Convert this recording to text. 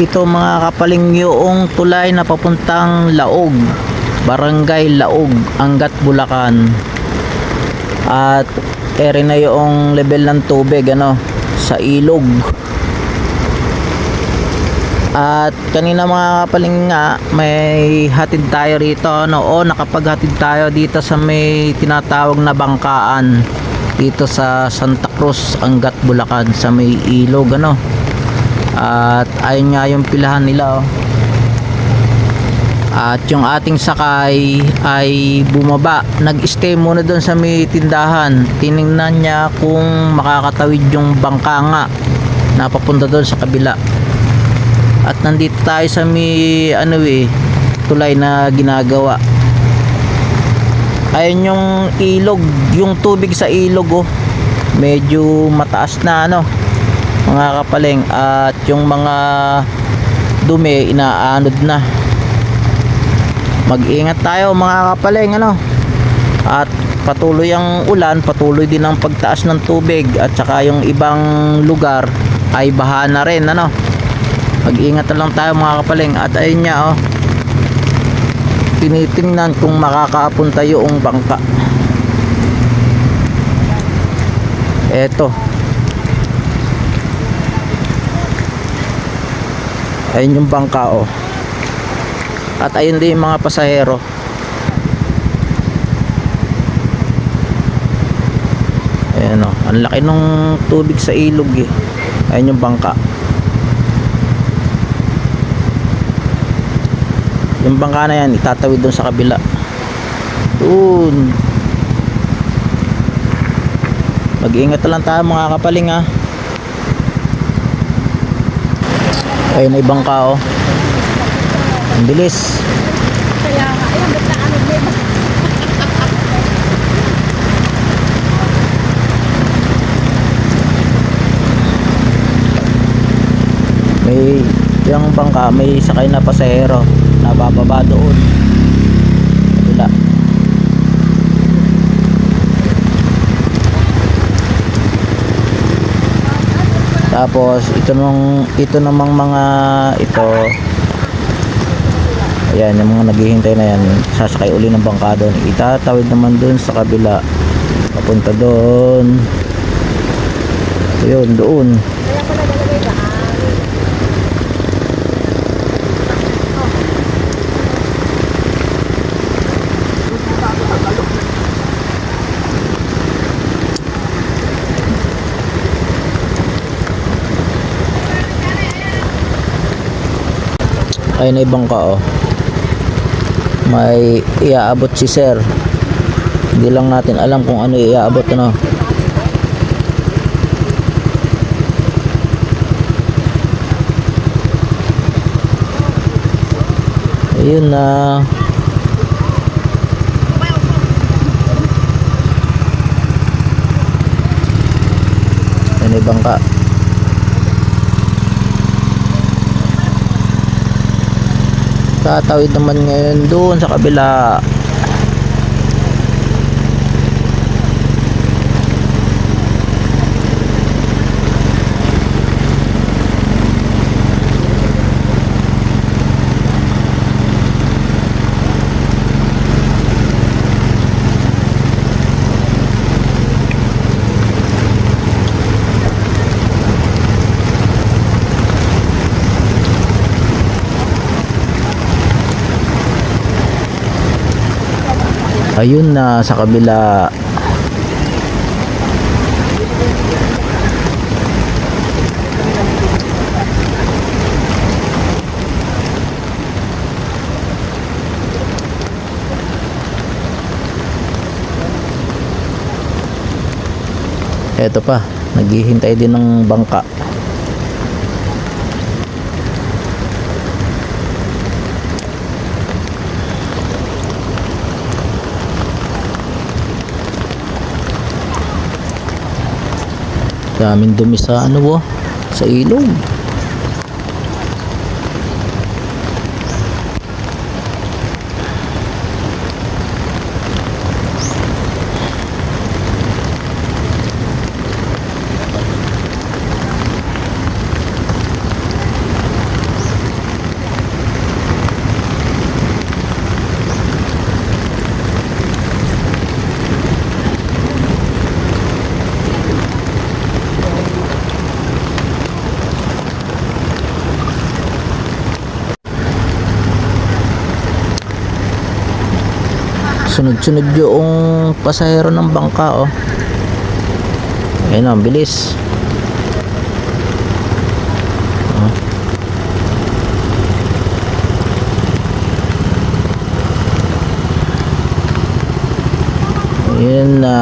Ito mga kapaling yung tulay na papuntang Laog, Barangay Laog, Angat, Bulacan. At ere na yung level ng tubig sa ilog. At kanina mga kapaling nga, may hatid tayo rito nakapaghatid tayo dito sa may tinatawag na bangkaan dito sa Santa Cruz, Angat, Bulacan, sa may ilog At ayun nga yung pilahan nila At yung ating sakay ay bumaba, nag-stay muna doon sa may tindahan. Tiningnan niya kung makakatawid yung bangka nga na papunta doon sa kabila. At nandito tayo sa may tulay na ginagawa. Ayun yung ilog, yung tubig sa ilog medyo mataas na mga kapaling, at yung mga dumi inaanod na. Mag-ingat tayo mga kapaling at patuloy ang ulan, patuloy din ang pagtaas ng tubig, at saka yung ibang lugar ay baha na rin mag-ingat na lang tayo mga kapaling. At ayun nga tinitingnan kung makakapunta yung bangka. Eto, ayun yung bangka at ayun din yung mga pasahero. Ayan ang laki ng tubig sa ilog ayun yung bangka. Yung bangka na yan itatawid doon sa kabila doon. Mag-ingat na lang tayo mga kapaling ayun na yung bangka ang bilis. Kaya nga, ayun, ba't na diba? May yung bangka, may sakay na pasahero na bababa doon kabila. Tapos ito namang mga ayan, yung mga naghihintay na yan, sasakay uli ng bangka doon, itatawid naman doon sa kabila papunta doon. Ayun, doon. Ayun na ibang ka may iaabot si sir, hindi lang natin alam kung ano iaabot ayun na ayun ibang ka. Tatawid naman ngayon doon sa kabila. Ayun na sa kabila. Eto pa, naghihintay din ng bangka. Daming dumi sa sa ilog. Sunod-sunod yung pasahero ng bangka, oh. Ayun, ang bilis. Oh. Ayun na.